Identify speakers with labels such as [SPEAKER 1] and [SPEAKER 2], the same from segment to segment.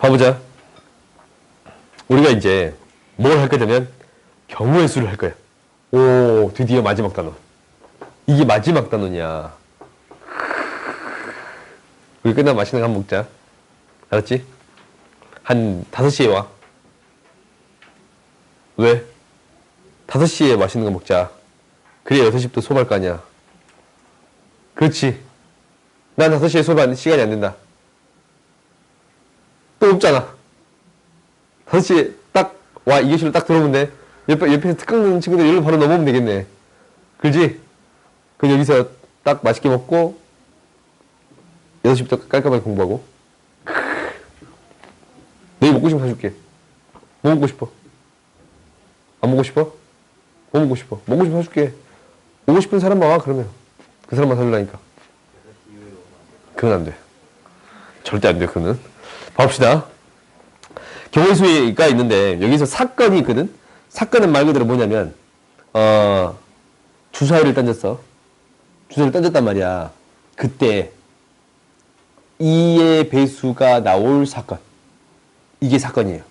[SPEAKER 1] 봐보자. 우리가 이제 뭘 할 거냐면 경우의 수를 할 거야. 오, 드디어 마지막 단원. 이게 마지막 단원이야. 우리 끝나면 맛있는 거 한번 먹자. 알았지? 한 5시에 와. 왜? 5시에 맛있는 거 먹자. 그래 6시부터 수업할 거 아니야. 그렇지. 난 5시에 수업하는 시간이 안 된다. 또 없잖아. 5시에 딱 와, 이 교실로 딱 들어오면 돼. 옆에서 특강 듣는 친구들 여기로 바로 넘어오면 되겠네. 그렇지? 그럼 여기서 딱 맛있게 먹고 6시부터 깔끔하게 공부하고. 내일 먹고 싶으면 사줄게. 뭐 먹고 싶어? 안 먹고 싶어? 뭐 먹고 싶어? 먹고 싶으면 사줄게. 오고 싶은 사람만 와, 그러면. 그 사람만 사주려니까. 그건 안 돼. 절대 안 돼, 그거는. 봅시다. 경우의 수가 있는데, 여기서 사건이 있거든? 사건은 말 그대로 뭐냐면, 주사위를 던졌어. 주사위를 던졌단 말이야. 그때, 2의 배수가 나올 사건. 이게 사건이에요.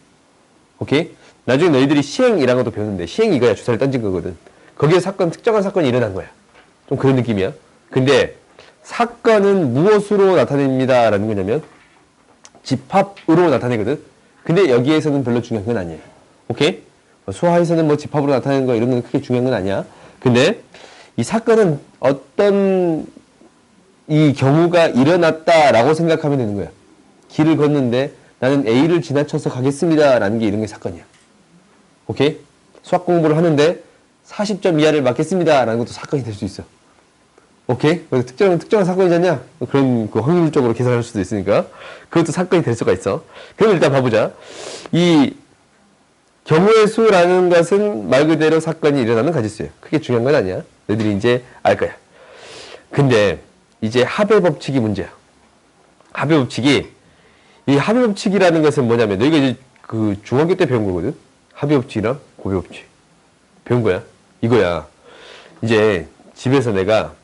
[SPEAKER 1] 오케이? 나중에 너희들이 시행이라는 것도 배우는데, 시행이 이거야. 주사위를 던진 거거든. 거기에 특정한 사건이 일어난 거야. 좀 그런 느낌이야. 근데, 사건은 무엇으로 나타냅니다. 라는 거냐면, 집합으로 나타내거든. 근데 여기에서는 별로 중요한 건 아니에요. 오케이? 수화에서는 뭐 집합으로 나타내는 거 이런 건 크게 중요한 건 아니야. 근데 이 사건은 어떤 이 경우가 일어났다라고 생각하면 되는 거야. 길을 걷는데 나는 A를 지나쳐서 가겠습니다. 라는 게 이런 게 사건이야. 오케이? 수학 공부를 하는데 40점 이하를 맞겠습니다. 라는 것도 사건이 될 수 있어. 오케이? 특정한 사건이잖냐? 그런 확률적으로 계산할 수도 있으니까. 그것도 사건이 될 수가 있어. 그럼 일단 봐보자. 이 경우의 수라는 것은 말 그대로 사건이 일어나는 가지수예요. 크게 중요한 건 아니야. 너희들이 이제 알 거야. 근데 이제 합의 법칙이 문제야. 합의 법칙이, 이 합의 법칙이라는 것은 뭐냐면, 너희가 이제 그 중학교 때 배운 거거든? 합의 법칙이랑 곱의 법칙. 배운 거야. 이거야. 이제 집에서 내가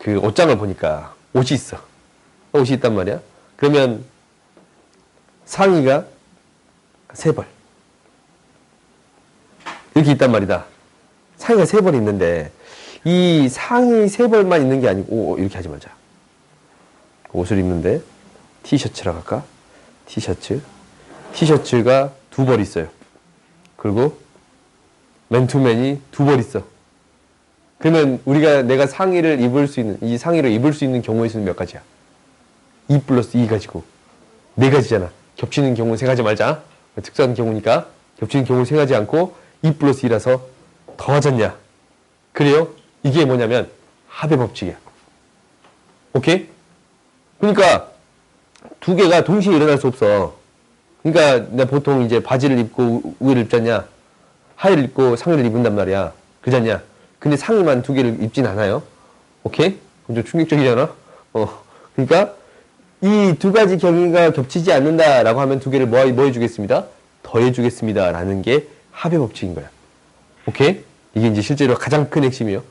[SPEAKER 1] 그 옷장을 보니까 옷이 있어. 옷이 있단 말이야. 그러면 상의가 3벌. 이렇게 있단 말이다. 상의가 3벌 있는데 이 상의 3벌만 있는 게 아니고 이렇게 하지 말자. 옷을 입는데 티셔츠라고 할까? 티셔츠가 2벌 있어요. 그리고 맨투맨이 2벌 있어. 그러면 내가 상의를 입을 수 있는, 이 상의를 입을 수 있는 경우의 수는 몇 가지야? 2 플러스 2 가지고 4가지잖아. 겹치는 경우 3가지 말자. 특수한 경우니까 겹치는 경우 3가지 않고 2 플러스 2라서 더하잖냐. 그래요? 이게 뭐냐면 합의 법칙이야. 오케이? 그러니까 2개가 동시에 일어날 수 없어. 그러니까 내가 보통 이제 바지를 입고 위를 입잖냐. 하의를 입고 상의를 입는단 말이야. 그잖냐. 근데 상의만 2개를 입진 않아요. 오케이? 좀 충격적이잖아? 그러니까 이 2가지 경위가 겹치지 않는다라고 하면 2개를 뭐 해주겠습니다? 더해주겠습니다. 라는 게 합의 법칙인 거야. 오케이? 이게 이제 실제로 가장 큰 핵심이에요.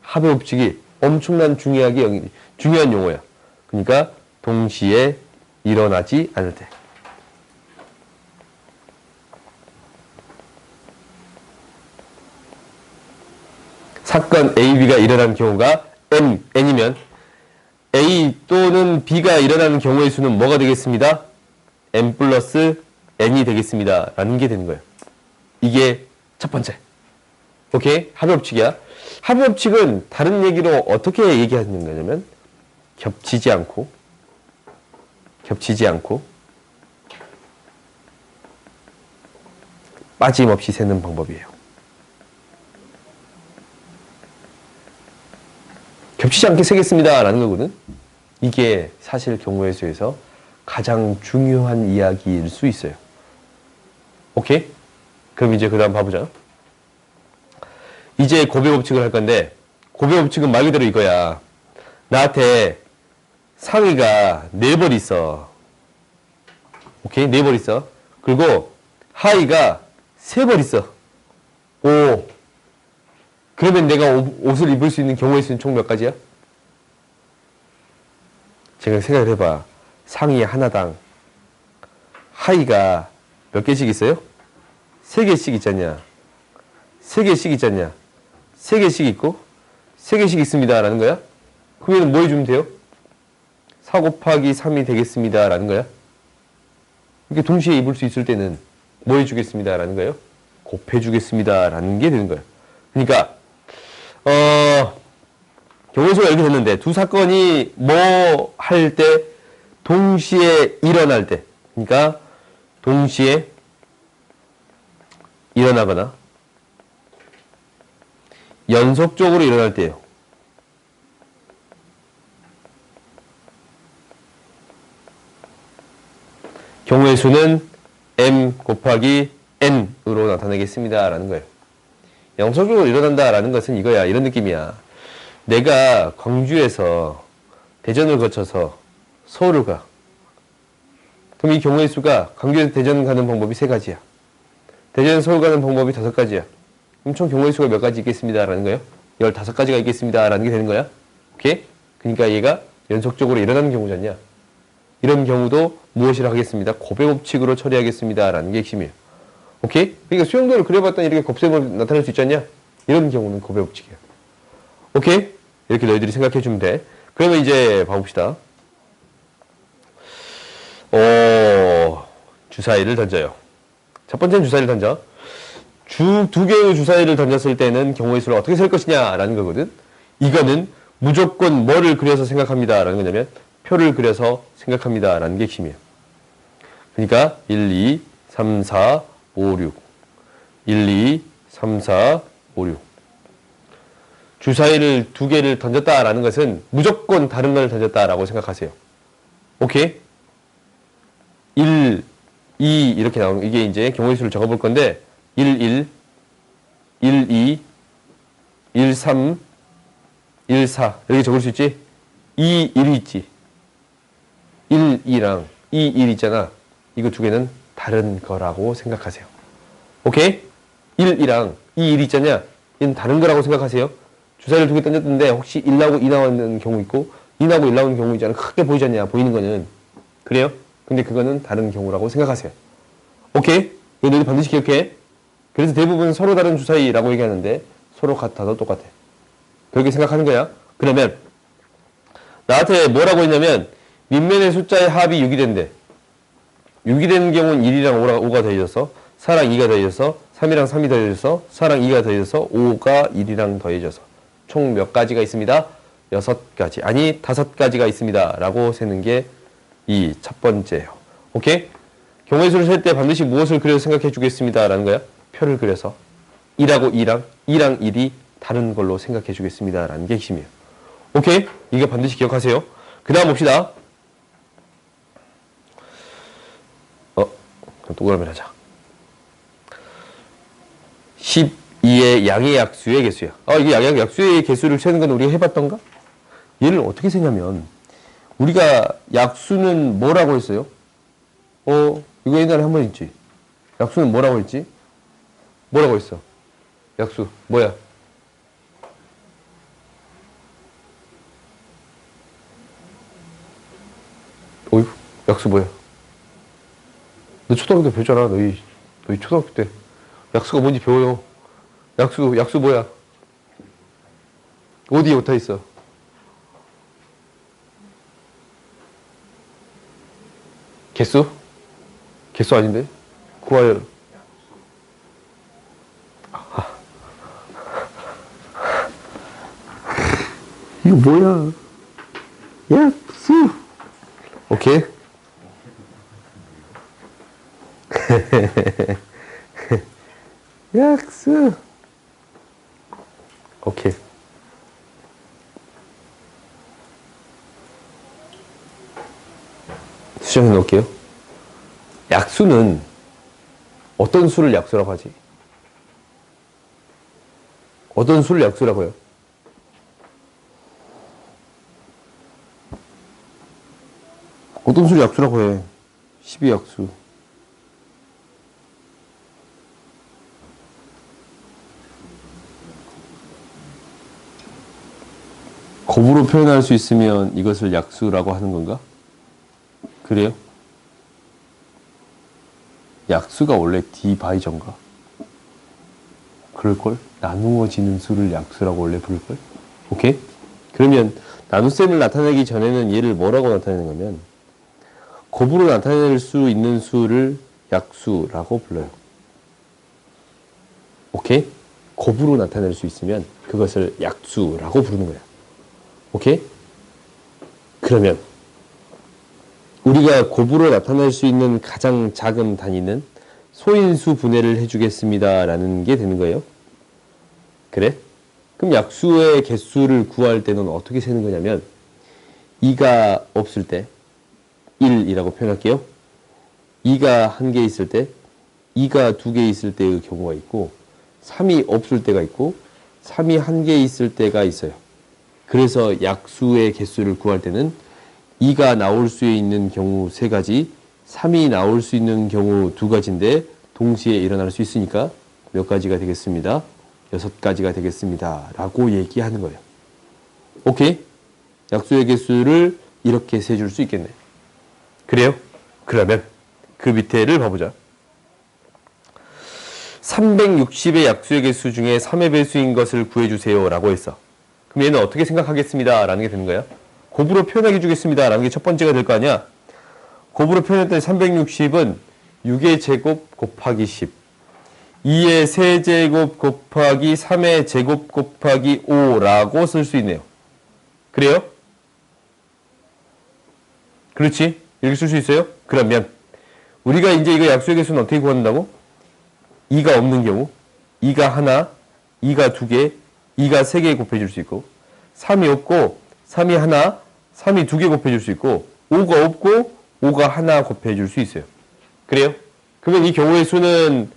[SPEAKER 1] 합의 법칙이 엄청난 중요한 용어야. 그러니까 동시에 일어나지 않을 때. 사건 A, B가 일어나는 경우가 N이면 A 또는 B가 일어나는 경우의 수는 뭐가 되겠습니다? N 플러스 N이 되겠습니다. 라는 게 되는 거예요. 이게 첫 번째. 오케이? 합의 법칙이야. 합의 법칙은 다른 얘기로 어떻게 얘기하는 거냐면 겹치지 않고 빠짐없이 세는 방법이에요. 겹치지 않게 세겠습니다. 라는 거거든. 이게 사실 경우의 수에서 가장 중요한 이야기일 수 있어요. 오케이? 그럼 이제 그 다음 봐보자. 이제 곱의 법칙을 할 건데, 곱의 법칙은 말 그대로 이거야. 나한테 상의가 4벌 있어. 오케이? 4벌 있어. 그리고 하의가 3벌 있어. 오. 그러면 내가 옷을 입을 수 있는 경우의 수는 총 몇 가지야? 제가 생각을 해봐. 상의 하나당 하이가 몇 개씩 있어요? 3개씩 있잖냐. 3개씩 있잖냐. 3개씩 있고 3개씩 있습니다 라는 거야. 그러면 뭐 해주면 돼요? 4 곱하기 3이 되겠습니다 라는 거야. 이렇게 동시에 입을 수 있을 때는 뭐 해주겠습니다 라는 거예요? 곱해주겠습니다 라는 게 되는 거예요. 그러니까 경우수가 이렇게 됐는데 두 사건이 뭐 할 때 동시에 일어날 때, 그러니까 동시에 일어나거나 연속적으로 일어날 때예요. 경우의 수는 m 곱하기 n으로 나타내겠습니다 라는 거예요. 연속적으로 일어난다라는 것은 이거야. 이런 느낌이야. 내가 광주에서 대전을 거쳐서 서울을 가. 그럼 이 경우의 수가 광주에서 대전 가는 방법이 3가지야. 대전 서울 가는 방법이 5가지야. 그럼 총 경우의 수가 몇 가지 있겠습니다 라는 거예요? 15가지가 있겠습니다 라는 게 되는 거야. 오케이? 그러니까 얘가 연속적으로 일어나는 경우잖냐. 이런 경우도 무엇이라 하겠습니다. 곱의 법칙으로 처리하겠습니다 라는 게 핵심이에요. 오케이? 그러니까 수용도를 그려봤더니 이렇게 곱셈으로 나타낼 수 있잖냐. 이런 경우는 곱의 법칙이에요. 오케이? 이렇게 너희들이 생각해 주면 돼. 그러면 이제 봐봅시다. 주사위를 던져요. 첫 번째는 주사위를 던져. 두 개의 주사위를 던졌을 때는 경우의 수를 어떻게 셀 것이냐 라는 거거든. 이거는 무조건 뭐를 그려서 생각합니다 라는 거냐면 표를 그려서 생각합니다 라는 게 핵심이에요. 그러니까 1, 2, 3, 4, 5, 6 1, 2, 3, 4, 5, 6 주사위를 2개를 던졌다라는 것은 무조건 다른 걸 던졌다라고 생각하세요. 오케이? 1, 2 이렇게 나오는 이게 이제 경우의 수를 적어볼 건데 1, 1, 1, 2, 1, 3, 1, 4 이렇게 적을 수 있지? 2, 1이 있지? 1, 2랑 2, 1 있잖아. 이거 2개는 다른 거라고 생각하세요. 오케이? 1, 2랑 2, 1 있잖냐? 얘는 다른 거라고 생각하세요. 주사위를 2개 던졌는데 혹시 1 나오고 2 나오는 경우 있고 2 나오고 1 나오는 경우 있잖아. 크게 보이지 않냐? 보이는 거는. 그래요? 근데 그거는 다른 경우라고 생각하세요. 오케이? 이거 너희들 반드시 기억해. 그래서 대부분 서로 다른 주사위라고 얘기하는데 서로 같아도 똑같아. 그렇게 생각하는 거야. 그러면 나한테 뭐라고 했냐면 밑면의 숫자의 합이 6이 된대. 6이 되는 경우는 1이랑 5가 더해져서 4랑 2가 더해져서 3이랑 3이 더해져서 4랑 2가 더해져서 5가 1이랑 더해져서 총 몇 가지가 있습니다? 6가지. 아니 5가지가 있습니다. 라고 세는 게 이 첫 번째예요. 오케이? 경우의 수를 셀 때 반드시 무엇을 그려서 생각해 주겠습니다. 라는 거야. 표를 그려서 1하고 2랑 2랑 1이 다른 걸로 생각해 주겠습니다. 라는 게 핵심이에요. 오케이? 이거 반드시 기억하세요. 그 다음 봅시다. 동그라미를 하자. 12의 양의 약수의 개수야. 이게 양의 약수의 개수를 세는 건 우리가 해봤던가? 얘를 어떻게 세냐면 우리가 약수는 뭐라고 했어요? 이거 옛날에 한 번 있지. 약수는 뭐라고 했지? 뭐라고 했어? 약수 뭐야? 어이구, 약수 뭐야? 너 초등학교 때 배웠잖아. 너희 초등학교 때 약수가 뭔지 배워요. 약수 뭐야? 어디에 오타 있어? 개수? 개수 아닌데? 구하여. 이거 뭐야? 약수. 오케이. 약수. 오케이. 수정해 놓을게요. 약수는 어떤 수를 약수라고 하지? 어떤 수를 약수라고 해요? 어떤 수를 약수라고 해? 12약수. 곱으로 표현할 수 있으면 이것을 약수라고 하는 건가? 그래요? 약수가 원래 D 바이 전가? 그럴걸? 나누어지는 수를 약수라고 원래 부를걸? 오케이? 그러면 나눗셈을 나타내기 전에는 얘를 뭐라고 나타내는 거면 곱으로 나타낼 수 있는 수를 약수라고 불러요. 오케이? 곱으로 나타낼 수 있으면 그것을 약수라고 부르는 거야. 오케이? 그러면 우리가 곱으로 나타낼 수 있는 가장 작은 단위는 소인수 분해를 해주겠습니다 라는 게 되는 거예요. 그래? 그럼 약수의 개수를 구할 때는 어떻게 세는 거냐면 2가 없을 때 1이라고 표현할게요. 2가 1개 있을 때 2가 2개 있을 때의 경우가 있고 3이 없을 때가 있고 3이 1개 있을 때가 있어요. 그래서 약수의 개수를 구할 때는 2가 나올 수 있는 경우 3가지, 3이 나올 수 있는 경우 2가지인데 동시에 일어날 수 있으니까 몇 가지가 되겠습니다. 6가지가 되겠습니다. 라고 얘기하는 거예요. 오케이? 약수의 개수를 이렇게 세줄 수 있겠네. 그래요? 그러면 그 밑에를 봐보자. 360의 약수의 개수 중에 3의 배수인 것을 구해주세요 라고 했어. 그럼 얘는 어떻게 생각하겠습니다 라는 게 되는 거야. 곱으로 표현해 주겠습니다 라는 게 첫 번째가 될 거 아니야. 곱으로 표현했더니 360은 6의 제곱 곱하기 10 2의 세제곱 곱하기 3의 제곱 곱하기 5라고 쓸 수 있네요. 그래요? 그렇지? 이렇게 쓸 수 있어요? 그러면 우리가 이제 이거 약수의 개수는 어떻게 구한다고? 2가 없는 경우 2가 하나, 2가 2개, 2가 3개 곱해줄 수 있고 3이 없고 3이 하나, 3이 2개 곱해줄 수 있고 5가 없고 5가 하나 곱해줄 수 있어요. 그래요? 그러면 이 경우의 수는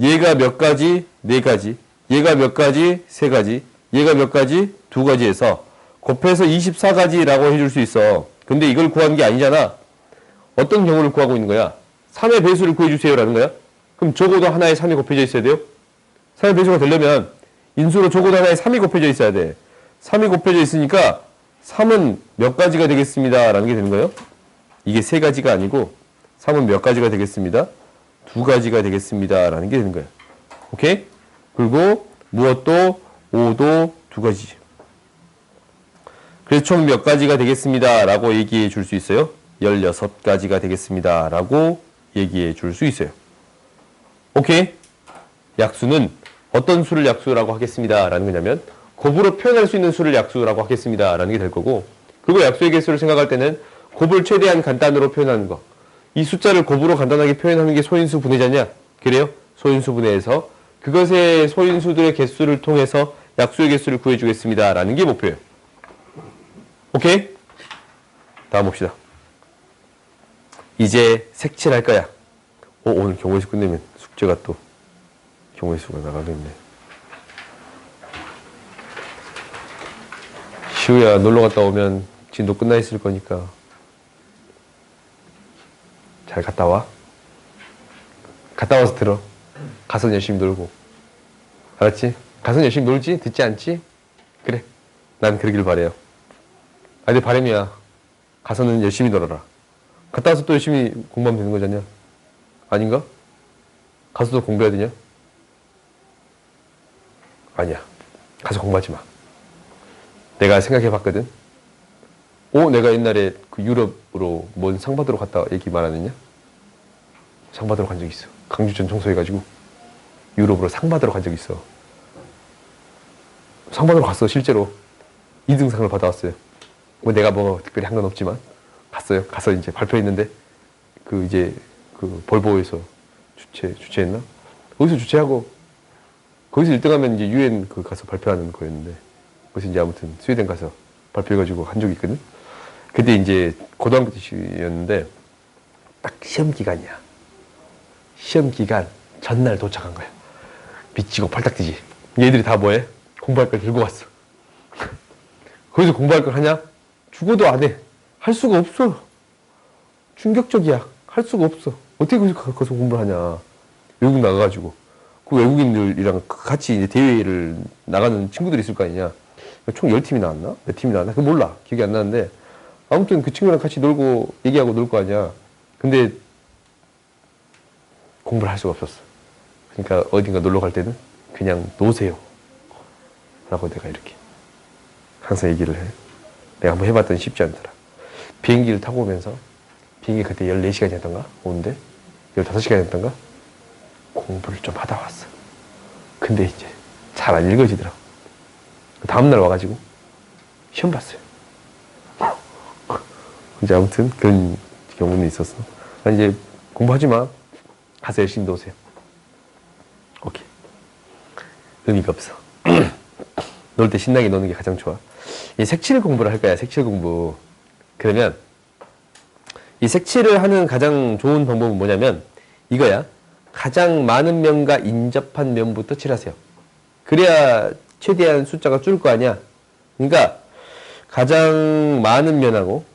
[SPEAKER 1] 얘가 몇 가지? 4가지. 얘가 몇 가지? 3가지. 얘가 몇 가지? 2가지에서 곱해서 24가지라고 해줄 수 있어. 근데 이걸 구하는 게 아니잖아. 어떤 경우를 구하고 있는 거야? 3의 배수를 구해주세요 라는 거야? 그럼 적어도 하나에 3이 곱해져 있어야 돼요? 3의 배수가 되려면 인수로 적어도 하나에 3이 곱해져 있어야 돼. 3이 곱해져 있으니까 3은 몇 가지가 되겠습니다 라는 게 되는 거예요? 이게 3가지가 아니고 3은 몇 가지가 되겠습니다? 2가지가 되겠습니다 라는 게 되는 거예요. 오케이? 그리고 무엇도 5도 2가지. 그래서 총 몇 가지가 되겠습니다 라고 얘기해 줄 수 있어요? 16가지가 되겠습니다 라고 얘기해 줄 수 있어요. 오케이? 약수는 어떤 수를 약수라고 하겠습니다 라는 거냐면 곱으로 표현할 수 있는 수를 약수라고 하겠습니다 라는 게 될 거고, 그리고 약수의 개수를 생각할 때는 곱을 최대한 간단으로 표현하는 거, 이 숫자를 곱으로 간단하게 표현하는 게 소인수 분해자냐? 그래요? 소인수 분해에서 그것의 소인수들의 개수를 통해서 약수의 개수를 구해주겠습니다 라는 게 목표예요. 오케이? 다음 봅시다. 이제 색칠할 거야. 오늘 경우의 수 끝내면 숙제가 또 경우의 수가 나가겠네. 시우야, 놀러 갔다 오면 진도 끝나 있을 거니까 잘 갔다 와. 갔다 와서 들어. 가서 열심히 놀고. 알았지? 가서 열심히 놀지? 듣지 않지? 그래. 난 그러길 바래요. 아, 내 바람이야. 가서는 열심히 놀아라. 갔다 와서 또 열심히 공부하면 되는 거잖냐? 아닌가? 가서도 공부해야 되냐? 아니야. 가서 공부하지 마. 내가 생각해 봤거든. 내가 옛날에 그 유럽으로 뭔 상 받으러 갔다 얘기 말하느냐? 상 받으러 간 적 있어. 강주전 청소해가지고 유럽으로 상 받으러 간 적 있어. 상 받으러 갔어. 실제로 2등상을 받아왔어요. 뭐 내가 뭐 특별히 한 건 없지만 갔어요. 가서 이제 발표했는데 그 볼보에서 주최했나? 거기서 주최하고 거기서 1등하면 이제 UN 가서 발표하는 거였는데, 그래서 이제 아무튼 스웨덴 가서 발표해가지고 한 적이 있거든. 그때 이제 고등학교 때였는데 딱 시험 기간이야. 시험 기간 전날 도착한 거야. 미치고 팔딱 뛰지. 얘들이 다 뭐해? 공부할 걸 들고 왔어. 거기서 공부할 걸 하냐? 죽어도 안 해. 할 수가 없어. 충격적이야. 할 수가 없어. 어떻게 거기서 공부를 하냐. 외국 나가가지고. 그 외국인들이랑 같이 이제 대회를 나가는 친구들이 있을 거 아니냐. 총 10팀이 나왔나? 몇 팀이 나왔나? 그거 몰라. 기억이 안 나는데. 아무튼 그 친구랑 같이 놀고, 얘기하고 놀 거 아니야. 근데, 공부를 할 수가 없었어. 그러니까 어딘가 놀러 갈 때는 그냥 노세요. 라고 내가 이렇게 항상 얘기를 해. 내가 한번 해봤더니 쉽지 않더라. 비행기를 타고 오면서, 비행기 그때 14시간이었던가? 오는데 15시간이었던가? 공부를 좀 하다 왔어. 근데 이제 잘 안 읽어지더라고. 다음날 와가지고 시험 봤어요. 이제 아무튼 그런 경우는 있었어. 이제 공부하지 마. 가서 열심히 노세요. 오케이. 의미가 없어. 놀 때 신나게 노는 게 가장 좋아. 이 색칠 공부를 할 거야, 색칠 공부. 그러면 이 색칠을 하는 가장 좋은 방법은 뭐냐면 이거야. 가장 많은 면과 인접한 면부터 칠하세요. 그래야 최대한 숫자가 줄 거 아니야. 그러니까 가장 많은 면하고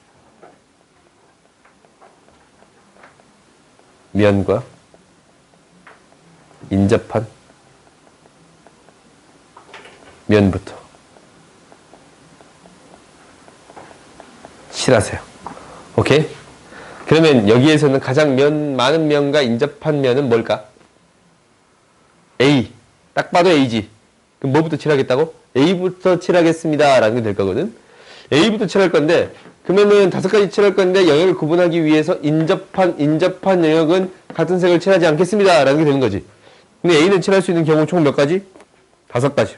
[SPEAKER 1] 면과 인접한 면부터 칠하세요. 오케이? 그러면 여기에서는 가장 많은 면과 인접한 면은 뭘까? A. 딱 봐도 A지. 그럼 뭐부터 칠하겠다고? A부터 칠하겠습니다. 라는 게 될 거거든. A부터 칠할 건데, 그러면은 5가지 칠할 건데, 영역을 구분하기 위해서 인접한 영역은 같은 색을 칠하지 않겠습니다. 라는 게 되는 거지. 근데 A는 칠할 수 있는 경우 총 몇 가지? 5가지.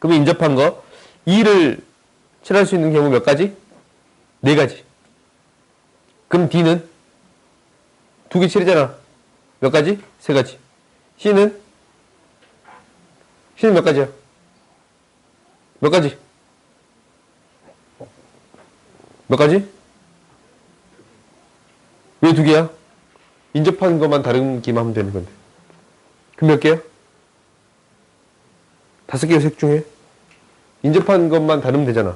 [SPEAKER 1] 그러면 인접한 거, E를 칠할 수 있는 경우 몇 가지? 4가지. 그럼 D는 2개 칠이잖아. 몇 가지? 3가지. C는 몇 가지야? 몇 가지? 몇 가지? 왜 2개야? 인접한 것만 다르기만 하면 되는 건데. 그럼 몇 개야? 5개의 색 중에 인접한 것만 다르면 되잖아.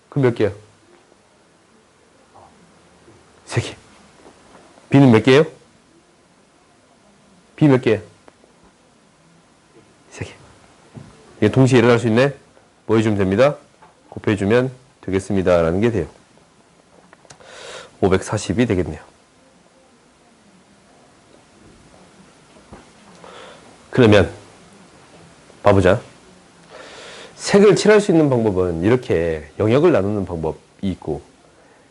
[SPEAKER 1] 그럼 몇 개야? 3개. B는 몇 개예요? B 몇 개야? 3개. 이게 동시에 일어날 수 있네? 뭐 해주면 됩니다? 곱해주면 되겠습니다. 라는 게 돼요. 540이 되겠네요. 그러면 봐보자. 색을 칠할 수 있는 방법은 이렇게 영역을 나누는 방법이 있고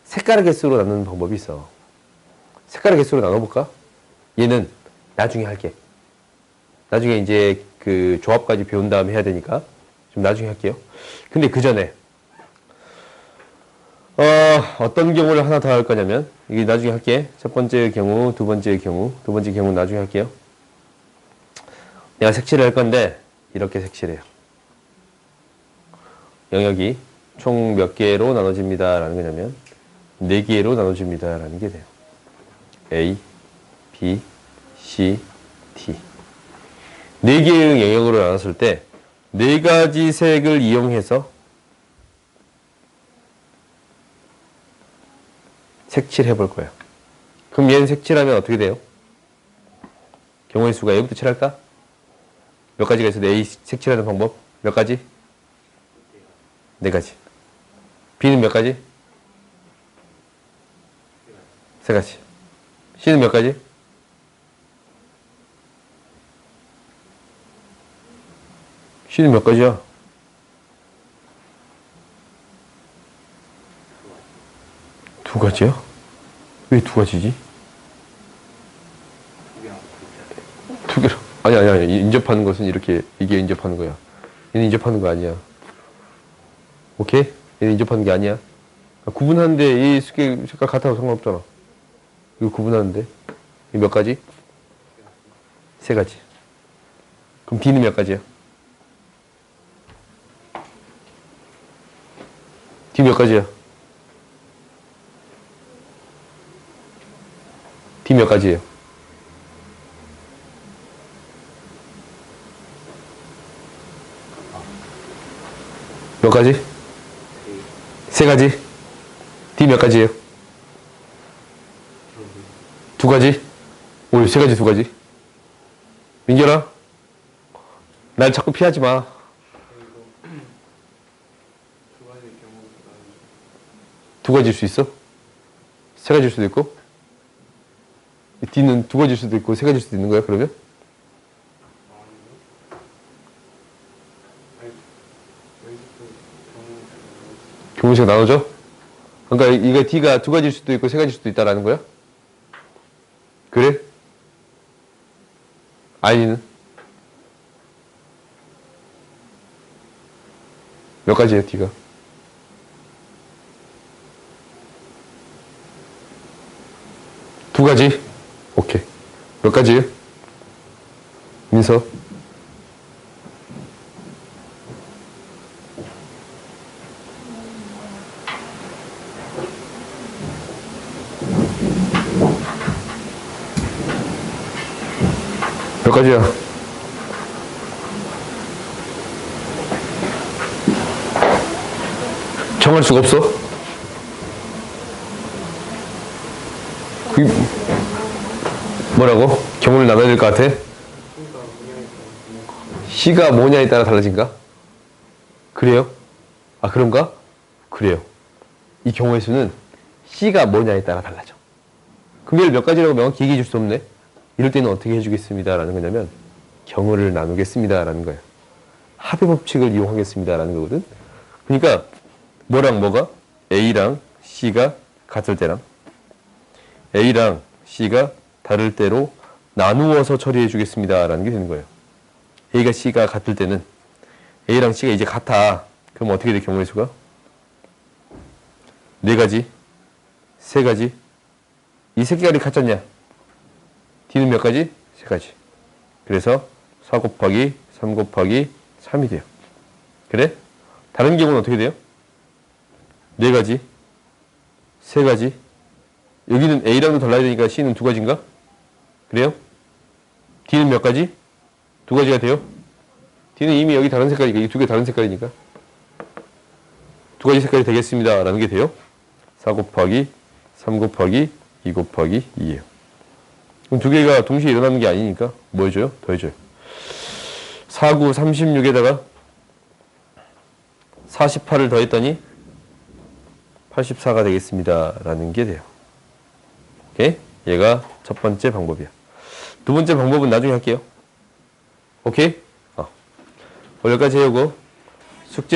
[SPEAKER 1] 색깔의 개수로 나누는 방법이 있어. 색깔의 개수로 나눠볼까? 얘는 나중에 할게. 나중에 이제 그 조합까지 배운 다음에 해야 되니까 좀 나중에 할게요. 근데 그 전에 어떤 경우를 하나 더 할 거냐면 이게 나중에 할게. 첫 번째 경우, 두 번째 경우 나중에 할게요. 내가 색칠을 할 건데 이렇게 색칠해요. 영역이 총 몇 개로 나눠집니다. 라는 거냐면 4개로 나눠집니다. 라는 게 돼요. A, B, C, D. 4개의 영역으로 나눴을 때 4가지 색을 이용해서 색칠해 볼 거예요. 그럼 얘는 색칠하면 어떻게 돼요? 경우의 수가 A부터 칠할까? 몇 가지가 있어도 A 색칠하는 방법? 몇 가지? 4가지. B는 몇 가지? 3가지. C는 몇 가지? C는 몇 가지야? 두 가지야? 왜 2가지지? 2개로. 아니. 인접하는 것은 이렇게, 이게 인접하는 거야. 얘는 인접하는 거 아니야. 오케이? 얘는 인접하는 게 아니야. 구분하는데 이 색깔 같아도 상관없잖아. 이거 구분하는데. 이 몇 가지? 3가지. 그럼 D는 몇 가지야? D 몇 가지야? D 몇 가지예요? 몇 가지? 3가지? D 몇 가지예요? 2가지? 오, 3가지, 2가지? 민결아? 날 자꾸 피하지 마. 2가지일 수 있어? 3가지일 수도 있고? D는 두 가지일 수도 있고 세 가지일 수도 있는 거야, 그러면? 경우수가 나눠져? 그러니까 이거 D가 두 가지일 수도 있고 세 가지일 수도 있다라는 거야? 그래? I는? 몇 가지예요, D가? 두 가지? 오케이. 몇 가지예요? 민서? 몇 가지야? 정할 수가 없어? 뭐라고? 경우를 나눠야 될 것 같아? C가 뭐냐에 따라 달라진가? 그래요? 아, 그런가? 그래요. 이 경우의 수는 C가 뭐냐에 따라 달라져. 그럼 얘를 몇 가지라고 명확히 얘기해 줄 수 없네? 이럴 때는 어떻게 해주겠습니다 라는 거냐면 경우를 나누겠습니다 라는 거야. 합의 법칙을 이용하겠습니다 라는 거거든. 그러니까 뭐랑 뭐가? A랑 C가 같을 때랑 A랑 C가 다를 때로 나누어서 처리해 주겠습니다 라는 게 되는 거예요. A가 C가 같을 때는 A랑 C가 이제 같아. 그럼 어떻게 돼, 경우의 수가? 네 가지, 세 가지. 이 세 개가 같잖냐? D는 몇 가지? 세 가지. 그래서 4 곱하기 3 곱하기 3이 돼요. 그래? 다른 경우는 어떻게 돼요? 네 가지, 세 가지. 여기는 A랑도 달라야 되니까 C는 두 가지인가? 그래요? D는 몇 가지? 두 가지가 돼요? D는 이미 여기 다른 색깔이니까, 이 두 개 다른 색깔이니까. 두 가지 색깔이 되겠습니다. 라는 게 돼요. 4 곱하기 3 곱하기 2 곱하기 2예요. 그럼 두 개가 동시에 일어나는 게 아니니까 뭐 해줘요? 더해줘요. 4, 9, 36에다가 48을 더했더니 84가 되겠습니다. 라는 게 돼요. 오케이? 얘가 첫 번째 방법이야. 두 번째 방법은 나중에 할게요. 오케이? 여기까지 해오고 숙제